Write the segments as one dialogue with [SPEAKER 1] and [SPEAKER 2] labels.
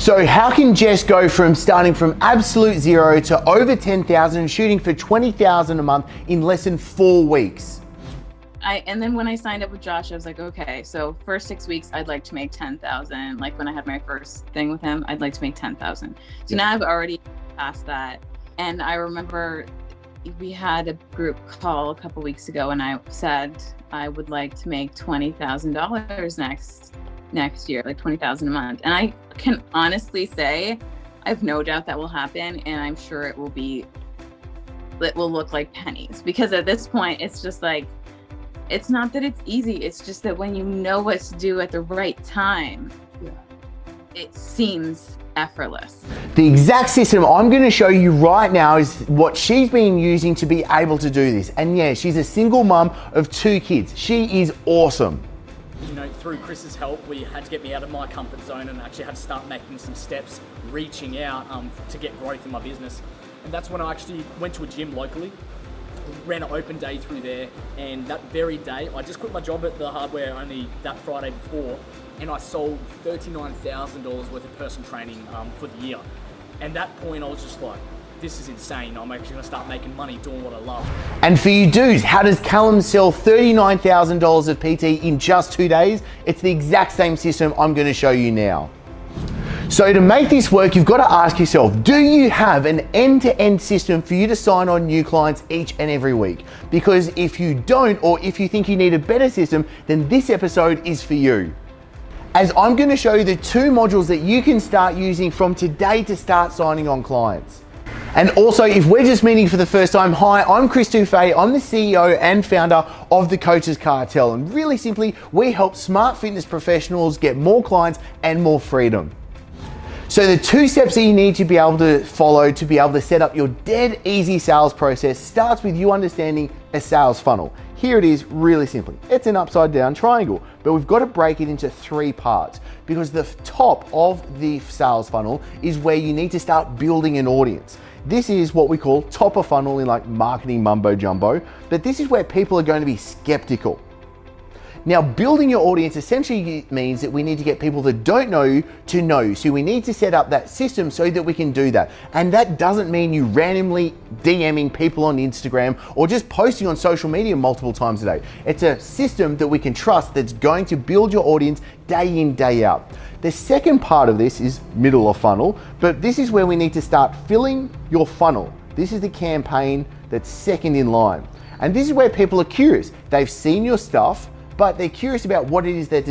[SPEAKER 1] So how can Jess go from starting from absolute zero to over 10,000 and shooting for 20,000 a month in less than 4 weeks?
[SPEAKER 2] And then when I signed up with Josh, I was like, okay, so first 6 weeks, I'd like to make 10,000. Like when I had my first thing with him, I'd like to make 10,000. So now I've already passed that. And I remember we had a group call a couple weeks ago, and I said I would like to make $20,000 next year, like 20,000 a month. And I can honestly say I have no doubt that will happen, and I'm sure it will look like pennies, because at this point it's just like, it's not that it's easy, it's just that when you know what to do at the right time, it seems effortless.
[SPEAKER 1] The exact system I'm going to show you right now is what she's been using to be able to do this. And yeah, she's a single mum of 2 kids. She is awesome.
[SPEAKER 3] You know, through Chris's help, we had to get me out of my comfort zone and actually had to start making some steps, reaching out to get growth in my business. And that's when I actually went to a gym locally, ran an open day through there, and that very day, I just quit my job at the hardware only that Friday before, and I sold $39,000 worth of personal training for the year. And that point, I was just like, this is insane. I'm actually gonna start making money doing what I love.
[SPEAKER 1] And for you dudes, how does Callum sell $39,000 of PT in just 2 days? It's the exact same system I'm gonna show you now. So to make this work, you've got to ask yourself, do you have an end-to-end system for you to sign on new clients each and every week? Because if you don't, or if you think you need a better system, then this episode is for you. As I'm going to show you the 2 modules that you can start using from today to start signing on clients. And also, if we're just meeting for the first time, hi, I'm Chris Dufay. I'm the CEO and founder of the Coaches Cartel. And really simply, we help smart fitness professionals get more clients and more freedom. So the 2 steps that you need to be able to follow to be able to set up your dead easy sales process starts with you understanding a sales funnel. Here it is, really simply. It's an upside down triangle, but we've got to break it into 3 parts, because the top of the sales funnel is where you need to start building an audience. This is what we call top of funnel in like marketing mumbo jumbo, but this is where people are going to be skeptical. Now, building your audience essentially means that we need to get people that don't know you to know you. So we need to set up that system so that we can do that. And that doesn't mean you randomly DMing people on Instagram or just posting on social media multiple times a day. It's a system that we can trust that's going to build your audience day in, day out. The second part of this is middle of funnel, but this is where we need to start filling your funnel. This is the campaign that's second in line. And this is where people are curious. They've seen your stuff, but they're curious about what it is that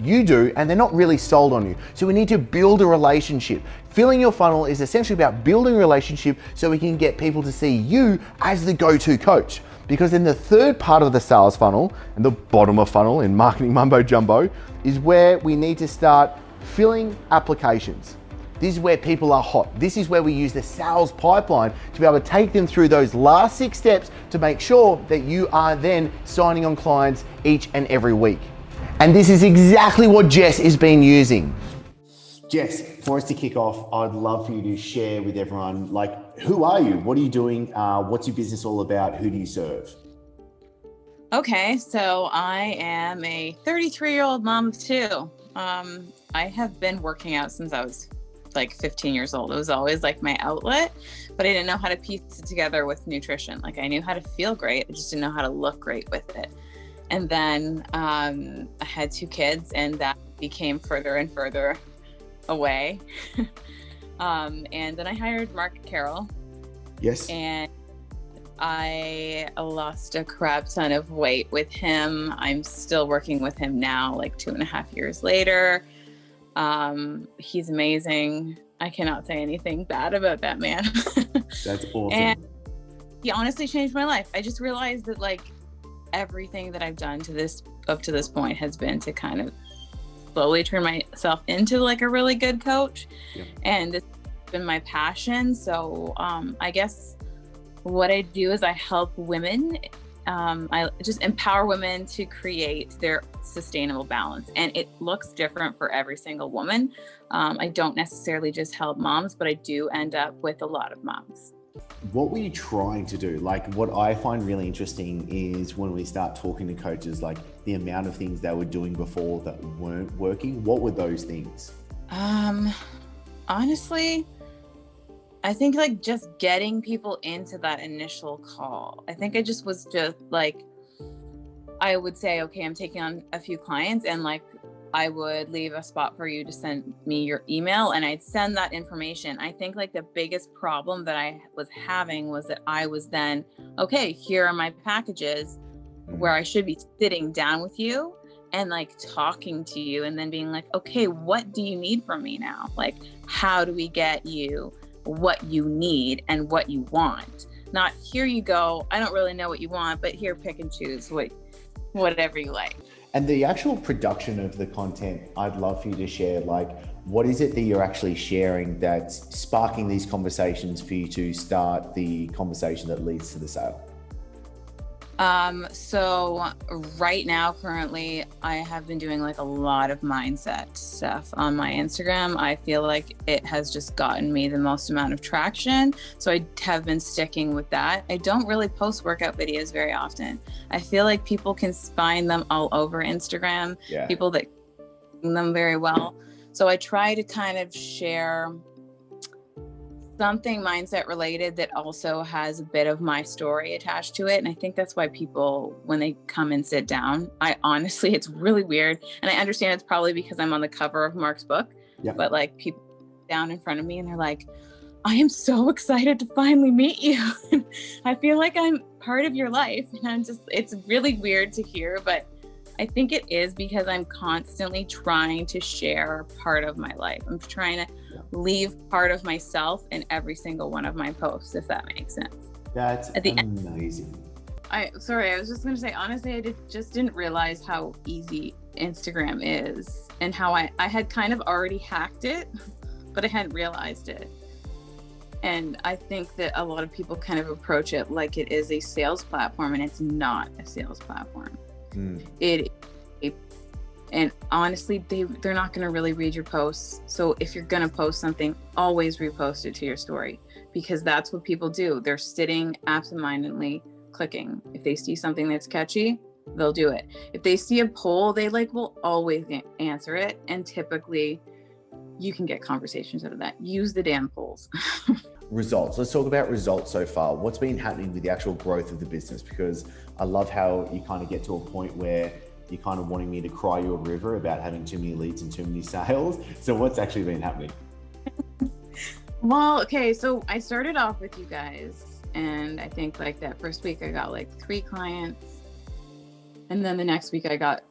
[SPEAKER 1] you do, and they're not really sold on you. So we need to build a relationship. Filling your funnel is essentially about building a relationship so we can get people to see you as the go-to coach. Because then the third part of the sales funnel, and the bottom of funnel in marketing mumbo jumbo, is where we need to start filling applications. This is where people are hot. This is where we use the sales pipeline to be able to take them through those last 6 steps to make sure that you are then signing on clients each and every week. And this is exactly what Jess has been using. Jess, for us to kick off, I'd love for you to share with everyone, like, who are you? What are you doing? What's your business all about? Who do you serve?
[SPEAKER 2] Okay, so I am a 33-year-old mom of 2. I have been working out since I was like 15 years old. It was always like my outlet, but I didn't know how to piece it together with nutrition. Like I knew how to feel great, I just didn't know how to look great with it. And then I had 2 kids, and that became further and further away. And then I hired Mark Carroll.
[SPEAKER 1] Yes.
[SPEAKER 2] And I lost a crap ton of weight with him. I'm still working with him now, like 2.5 years later. He's amazing. I cannot say anything bad about that man.
[SPEAKER 1] That's awesome.
[SPEAKER 2] And he honestly changed my life. I just realized that like everything that I've done up to this point has been to kind of slowly turn myself into like a really good coach. Yeah. And it's been my passion. So I guess what I do is I help women. I just empower women to create their sustainable balance, and it looks different for every single woman. I don't necessarily just help moms, but I do end up with a lot of moms.
[SPEAKER 1] What were you trying to do? Like, what I find really interesting is when we start talking to coaches, like the amount of things they were doing before that weren't working. What were those things?
[SPEAKER 2] Honestly, I think like just getting people into that initial call. I think I just was just like, I would say, okay, I'm taking on a few clients, and like I would leave a spot for you to send me your email, and I'd send that information. I think like the biggest problem that I was having was that I was then, okay, here are my packages, where I should be sitting down with you and like talking to you and then being like, okay, what do you need from me now? Like, how do we get you what you need and what you want? Not here you go, I don't really know what you want, but here, pick and choose whatever you like.
[SPEAKER 1] And the actual production of the content, I'd love for you to share, like, what is it that you're actually sharing that's sparking these conversations for you to start the conversation that leads to the sale?
[SPEAKER 2] So right now, currently, I have been doing like a lot of mindset stuff on my Instagram. I feel like it has just gotten me the most amount of traction. So I have been sticking with that. I don't really post workout videos very often. I feel like people can find them all over Instagram, people that do them very well. So I try to kind of share something mindset related that also has a bit of my story attached to it. And I think that's why people, when they come and sit down, honestly, it's really weird. And I understand it's probably because I'm on the cover of Mark's book, but like people down in front of me and they're like, I am so excited to finally meet you. I feel like I'm part of your life. And it's really weird to hear, but I think it is because I'm constantly trying to share part of my life. I'm trying to leave part of myself in every single one of my posts, if that makes sense.
[SPEAKER 1] That's amazing.
[SPEAKER 2] I was just going to say, honestly, I just didn't realize how easy Instagram is and how I had kind of already hacked it, but I hadn't realized it. And I think that a lot of people kind of approach it like it is a sales platform, and it's not a sales platform. And honestly, they're not going to really read your posts. So if you're going to post something, always repost it to your story, because that's what people do. They're sitting absentmindedly clicking. If they see something that's catchy, they'll do it. If they see a poll, they will always answer it. And typically you can get conversations out of that. Use the damn polls.
[SPEAKER 1] Results. Let's talk about results so far. What's been happening with the actual growth of the business? Because I love how you kind of get to a point where you're kind of wanting me to cry you a river about having too many leads and too many sales. So what's actually been happening?
[SPEAKER 2] Well, okay, so I started off with you guys, and I think like that first week I got like 3 clients, and then the next week I got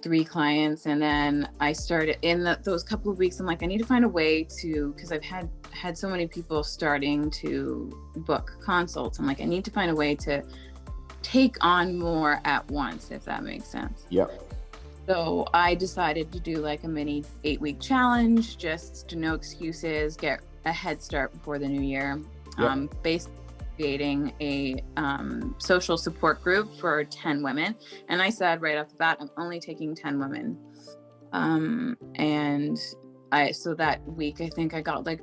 [SPEAKER 2] 3 clients, and then I started in those couple of weeks. I'm like, I need to find a way to, because I've had so many people starting to book consults. I'm like, I need to find a way to take on more at once, if that makes sense.
[SPEAKER 1] Yep.
[SPEAKER 2] So I decided to do like a mini 8-week challenge, just to no excuses, get a head start before the new year. Basically creating a social support group for 10 women. And I said right off the bat, I'm only taking 10 women. So that week, I think I got like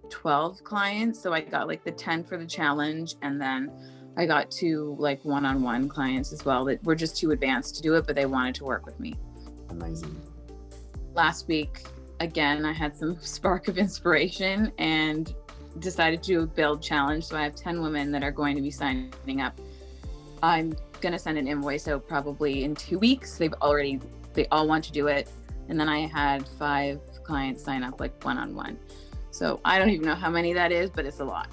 [SPEAKER 2] 12 clients. So I got like the 10 for the challenge, and then I got 2 like one-on-one clients as well that were just too advanced to do it, but they wanted to work with me.
[SPEAKER 1] Amazing.
[SPEAKER 2] Last week, again, I had some spark of inspiration and decided to do a build challenge. So I have 10 women that are going to be signing up. I'm going to send an invoice out probably in 2 weeks. They all want to do it. And then I had 5 clients sign up like one-on-one. So I don't even know how many that is, but it's a lot.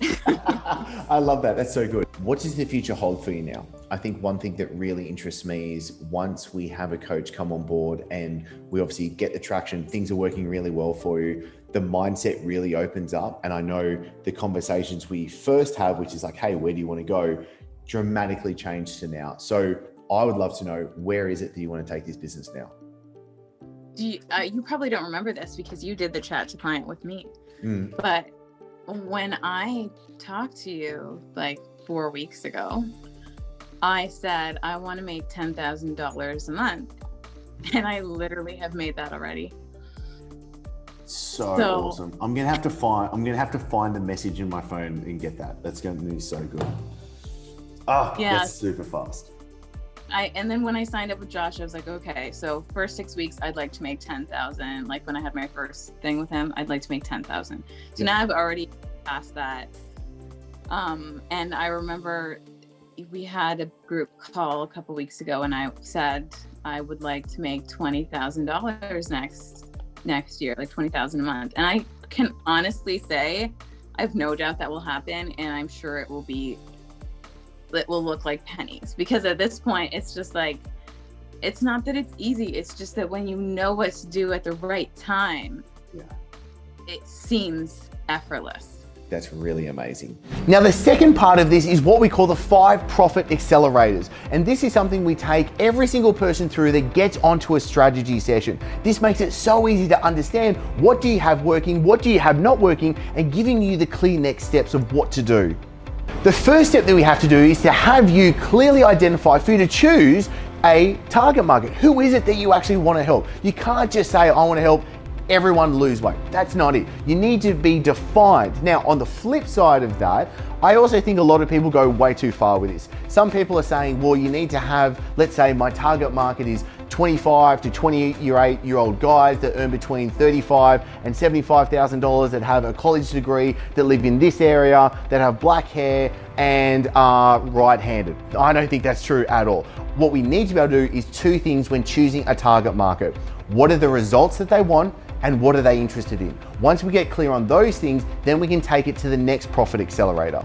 [SPEAKER 1] I love that. That's so good. What does the future hold for you now? I think one thing that really interests me is once we have a coach come on board and we obviously get the traction, things are working really well for you, the mindset really opens up. And I know the conversations we first have, which is like, hey, where do you want to go, dramatically changed to now. So I would love to know, where is it that you want to take this business now?
[SPEAKER 2] You probably don't remember this because you did the chat to client with me. But when I talked to you like 4 weeks ago, I said, I want to make $10,000 a month. And I literally have made that already.
[SPEAKER 1] So awesome. I'm going to have to find the message in my phone and get that. That's going to be so good. That's super fast.
[SPEAKER 2] And then when I signed up with Josh, I was like, okay, so first 6 weeks, I'd like to make 10,000. Like when I had my first thing with him, I'd like to make 10,000. So now I've already passed that. And I remember we had a group call a couple weeks ago, and I said I would like to make $20,000 next year, like 20,000 a month. And I can honestly say I have no doubt that will happen, and I'm sure it will look like pennies, because at this point it's just like, it's not that it's easy, it's just that when you know what to do at the right time, it seems effortless.
[SPEAKER 1] That's really amazing. Now, the second part of this is what we call the 5 profit accelerators. And this is something we take every single person through that gets onto a strategy session. This makes it so easy to understand what do you have working, what do you have not working, and giving you the clear next steps of what to do. The first step that we have to do is to have you clearly identify, for you to choose a target market. Who is it that you actually want to help? You can't just say, I want to help everyone lose weight. That's not it. You need to be defined. Now, on the flip side of that, I also think a lot of people go way too far with this. Some people are saying, well, you need to have, let's say my target market is 25 to 28-year-old guys that earn between $35,000 and $75,000, that have a college degree, that live in this area, that have black hair and are right-handed. I don't think that's true at all. What we need to be able to do is 2 things when choosing a target market. What are the results that they want, and what are they interested in? Once we get clear on those things, then we can take it to the next profit accelerator,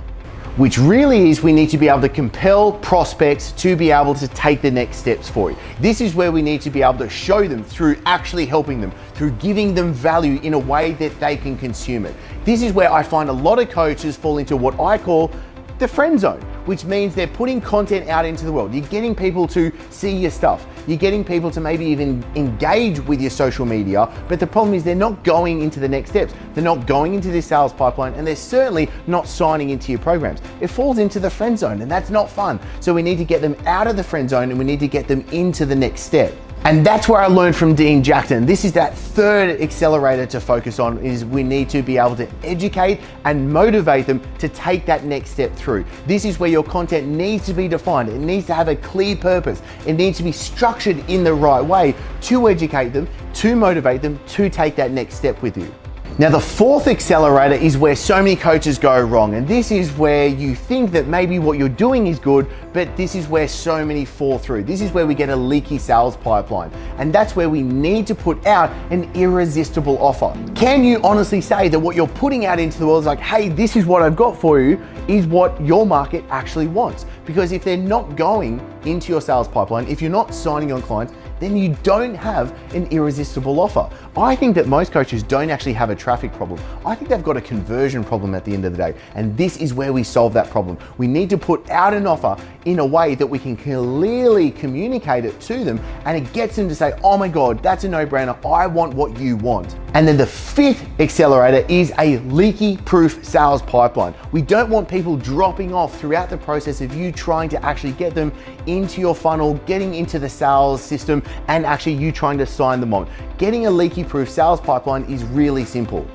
[SPEAKER 1] which really is we need to be able to compel prospects to be able to take the next steps for you. This is where we need to be able to show them through actually helping them, through giving them value in a way that they can consume it. This is where I find a lot of coaches fall into what I call the friend zone, which means they're putting content out into the world. You're getting people to see your stuff. You're getting people to maybe even engage with your social media, but the problem is they're not going into the next steps. They're not going into this sales pipeline, and they're certainly not signing into your programs. It falls into the friend zone, and that's not fun. So we need to get them out of the friend zone, and we need to get them into the next step. And that's where I learned from Dean Jackson. This is that third accelerator to focus on, is we need to be able to educate and motivate them to take that next step through. This is where your content needs to be defined. It needs to have a clear purpose. It needs to be structured in the right way to educate them, to motivate them to take that next step with you. Now, the fourth accelerator is where so many coaches go wrong. And this is where you think that maybe what you're doing is good, but this is where so many fall through. This is where we get a leaky sales pipeline. And that's where we need to put out an irresistible offer. Can you honestly say that what you're putting out into the world is like, hey, this is what I've got for you, is what your market actually wants? Because if they're not going into your sales pipeline, if you're not signing on clients, then you don't have an irresistible offer. I think that most coaches don't actually have a traffic problem. I think they've got a conversion problem at the end of the day. And this is where we solve that problem. We need to put out an offer in a way that we can clearly communicate it to them, and it gets them to say, oh my God, that's a no-brainer. I want what you want. And then the fifth accelerator is a leaky proof sales pipeline. We don't want people dropping off throughout the process of you trying to actually get them into your funnel, getting into the sales system, and actually you trying to sign them on. Getting a leaky proof sales pipeline is really simple.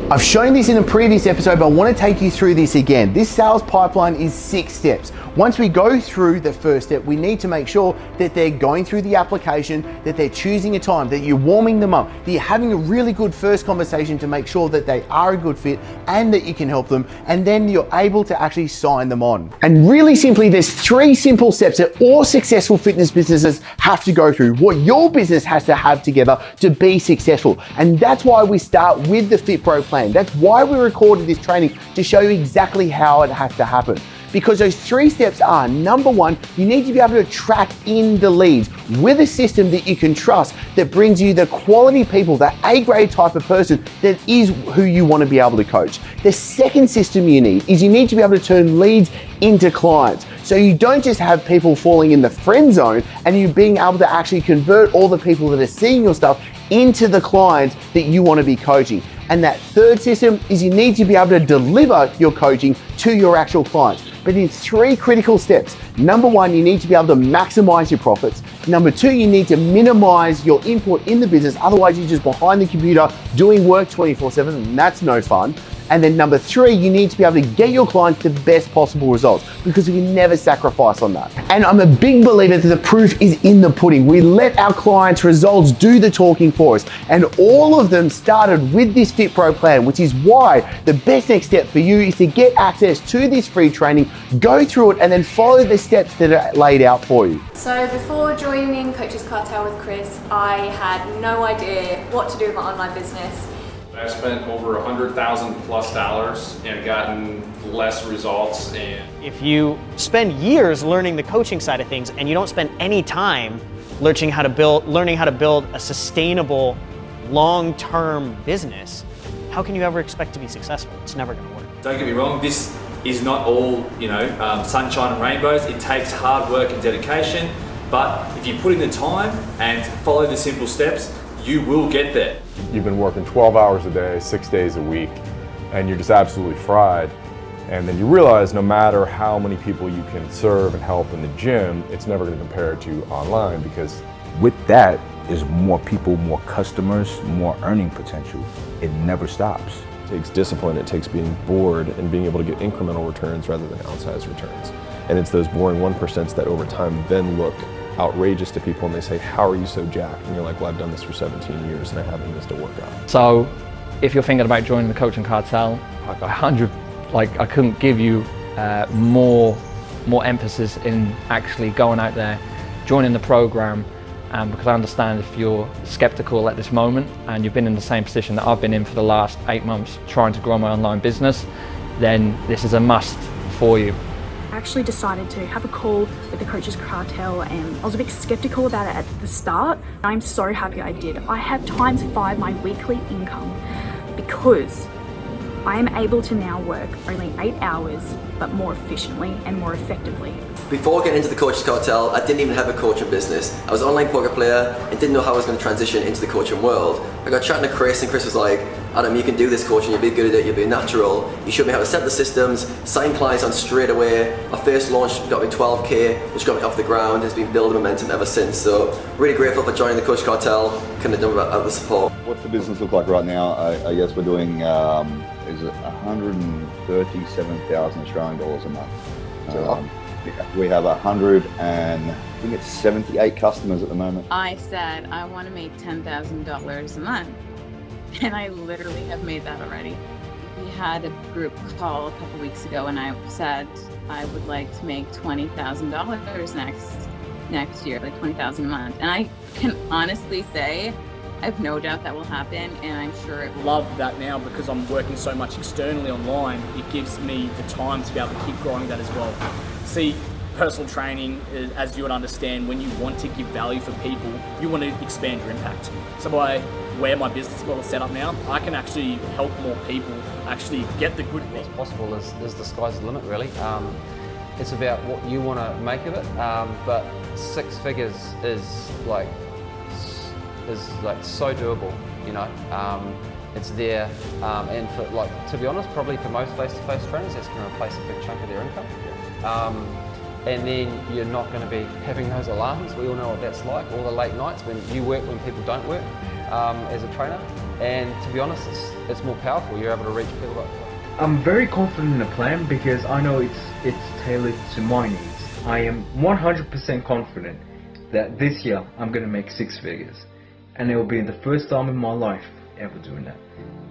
[SPEAKER 1] I've shown this in a previous episode, but I want to take you through this again. This sales pipeline is 6 steps. Once we go through the first step, we need to make sure that they're going through the application, that they're choosing a time, that you're warming them up, that you're having a really good first conversation to make sure that they are a good fit and that you can help them, and then you're able to actually sign them on. And really simply, there's 3 simple steps that all successful fitness businesses have to go through, what your business has to have together to be successful. And that's why we start with the Fit Pro plan. That's why we recorded this training, to show you exactly how it has to happen. Because those 3 steps are, number 1, you need to be able to track in the leads with a system that you can trust, that brings you the quality people, the A-grade type of person that is who you want to be able to coach. The second system you need is you need to be able to turn leads into clients. So you don't just have people falling in the friend zone, and you being able to actually convert all the people that are seeing your stuff into the clients that you want to be coaching. And that third system is you need to be able to deliver your coaching to your actual clients. But in 3 critical steps. Number 1, you need to be able to maximize your profits. Number 2, you need to minimize your input in the business. Otherwise, you're just behind the computer doing work 24/7, and that's no fun. And then number 3, you need to be able to get your clients the best possible results, because we can never sacrifice on that. And I'm a big believer that the proof is in the pudding. We let our clients' results do the talking for us. And all of them started with this Fit Pro plan, which is why the best next step for you is to get access to this free training, go through it, and then follow the steps that are laid out for you.
[SPEAKER 4] So before joining Coaches Cartel with Chris, I had no idea what to do with my online business.
[SPEAKER 5] I've spent over $100,000+ and gotten less results. And
[SPEAKER 6] if you spend years learning the coaching side of things and you don't spend any time learning how to build a sustainable, long-term business, how can you ever expect to be successful? It's never going to work.
[SPEAKER 7] Don't get me wrong, this is not all, sunshine and rainbows. It takes hard work and dedication, but if you put in the time and follow the simple steps, you will get there.
[SPEAKER 8] You've been working 12 hours a day, 6 days a week, and you're just absolutely fried. And then you realize no matter how many people you can serve and help in the gym, it's never going to compare to online, because
[SPEAKER 9] with that is more people, more customers, more earning potential. It never stops.
[SPEAKER 8] it takes discipline, it takes being bored and being able to get incremental returns rather than outsized returns. And it's those boring 1% that over time then look outrageous to people and they say, how are you so jacked? And you're like, well, I've done this for 17 years and I haven't missed a workout.
[SPEAKER 10] So if you're thinking about joining the coaching cartel, I couldn't give you more emphasis in actually going out there, joining the program, because I understand if you're skeptical at this moment and you've been in the same position that I've been in for the last 8 months trying to grow my online business, then this is a must for you.
[SPEAKER 11] I actually decided to have a call with the Coaches Cartel, and I was a bit skeptical about it at the start. I'm so happy I did. I have ×5 my weekly income because I am able to now work only 8 hours, but more efficiently and more effectively.
[SPEAKER 12] Before getting into the Coaches Cartel, I didn't even have a coaching business. I was an online poker player and didn't know how I was going to transition into the coaching world. I got chatting to Chris, and Chris was like, Adam, you can do this coaching, you'll be good at it, you'll be natural. You showed me how to set the systems, sign clients on straight away. Our first launch got me 12K, which got me off the ground. It's been building momentum ever since. So really grateful for joining the Coaches Cartel. Couldn't have done without the support.
[SPEAKER 13] What's the business look like right now? I guess we're doing is it 137,000 Australian dollars a month. We have 178 customers at the moment.
[SPEAKER 2] I said I want to make $10,000 a month, and I literally have made that already. We had a group call a couple weeks ago, and I said I would like to make $20,000 next year, like $20,000 a month. And I can honestly say I have no doubt that will happen, and I'm sure it will.
[SPEAKER 3] Love that now because I'm working so much externally online. It gives me the time to be able to keep growing that as well. See, personal training, as you would understand, when you want to give value for people, you want to expand your impact. So by where my business model is set up now, I can actually help more people actually get the good things.
[SPEAKER 14] What's possible is the sky's the limit, really. It's about what you want to make of it, but 6 figures is like so doable, you know. It's there, and for, to be honest, probably for most face-to-face trainers, that's going to replace a big chunk of their income. And then you're not going to be having those alarms. We all know what that's like, all the late nights when you work when people don't work as a trainer. And to be honest, it's more powerful. You're able to reach people.
[SPEAKER 15] I'm very confident in the plan because I know it's tailored to my needs. I am 100% confident that this year I'm going to make 6 figures. And it will be the first time in my life ever doing that.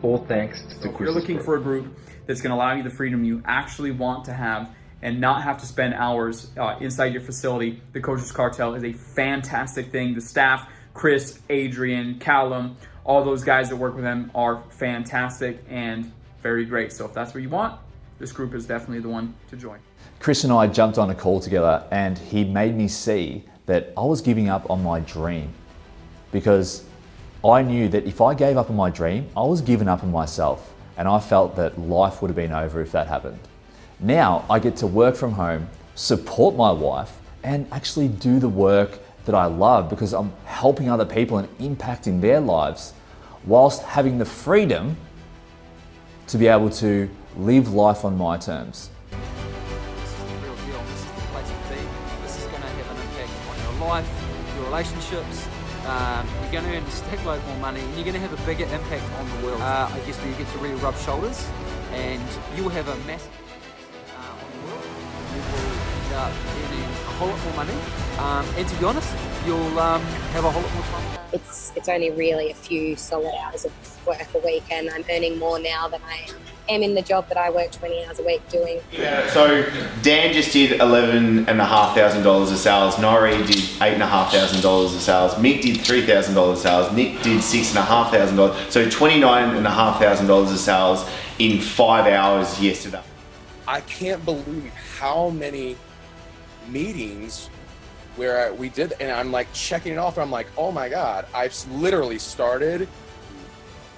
[SPEAKER 15] All thanks to Chris.
[SPEAKER 16] If you're looking for a group that's going to allow you the freedom you actually want to have and not have to spend hours inside your facility, the Coaches Cartel is a fantastic thing. The staff, Chris, Adrian, Callum, all those guys that work with them are fantastic and very great. So if that's what you want, this group is definitely the one to join.
[SPEAKER 17] Chris and I jumped on a call together and he made me see that I was giving up on my dream, because I knew that if I gave up on my dream, I was giving up on myself, and I felt that life would have been over if that happened. Now I get to work from home, support my wife, and actually do the work that I love because I'm helping other people and impacting their lives whilst having the freedom to be able to live life on my terms.
[SPEAKER 18] This is the real deal. This is the place to be. This is going to have an impact on your life, your relationships. You're going to earn a stack load more money and you're going to have a bigger impact on the world. I guess where you get to really rub shoulders and you will have a massive on the world. You will end up earning a whole lot more money, and to be honest, you'll have a whole lot more time.
[SPEAKER 19] It's only really a few solid hours of work a week, and I'm earning more now than I am in the job that I work 20 hours a week doing.
[SPEAKER 1] So Dan just did $11,500 of sales, Nori did $8,500 of sales, Mick did $3,000 of sales, Nick did $6,500, so $29,500 of sales in 5 hours yesterday.
[SPEAKER 20] I can't believe how many meetings where we did, and I'm like checking it off, and I'm like, oh my God, I've literally started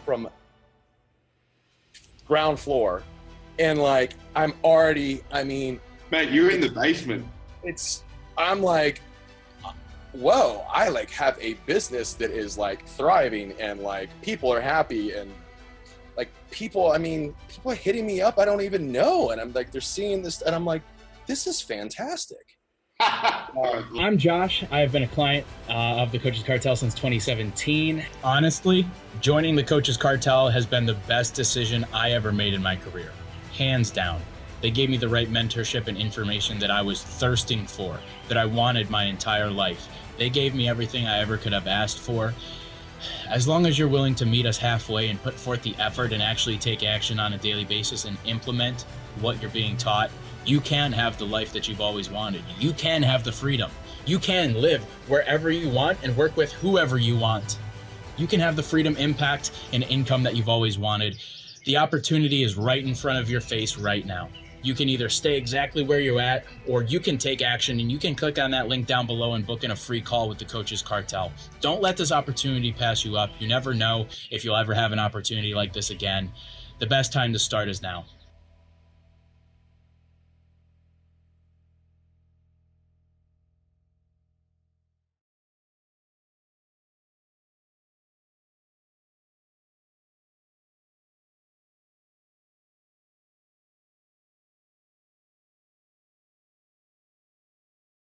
[SPEAKER 20] from ground floor, and like, I'm already, I mean.
[SPEAKER 21] Man, you're in the basement.
[SPEAKER 20] I'm like, whoa, I like have a business that is like thriving, and like people are happy, and like people are hitting me up I don't even know, and I'm like, they're seeing this, and I'm like, this is fantastic.
[SPEAKER 22] I'm Josh. I've been a client of the Coaches Cartel since 2017. Honestly, joining the Coaches Cartel has been the best decision I ever made in my career. Hands down. They gave me the right mentorship and information that I was thirsting for, that I wanted my entire life. They gave me everything I ever could have asked for. As long as you're willing to meet us halfway and put forth the effort and actually take action on a daily basis and implement what you're being taught, you can have the life that you've always wanted. You can have the freedom. You can live wherever you want and work with whoever you want. You can have the freedom, impact, and income that you've always wanted. The opportunity is right in front of your face right now. You can either stay exactly where you're at, or you can take action, and you can click on that link down below and book in a free call with the Coaches Cartel. Don't let this opportunity pass you up. You never know if you'll ever have an opportunity like this again. The best time to start is now.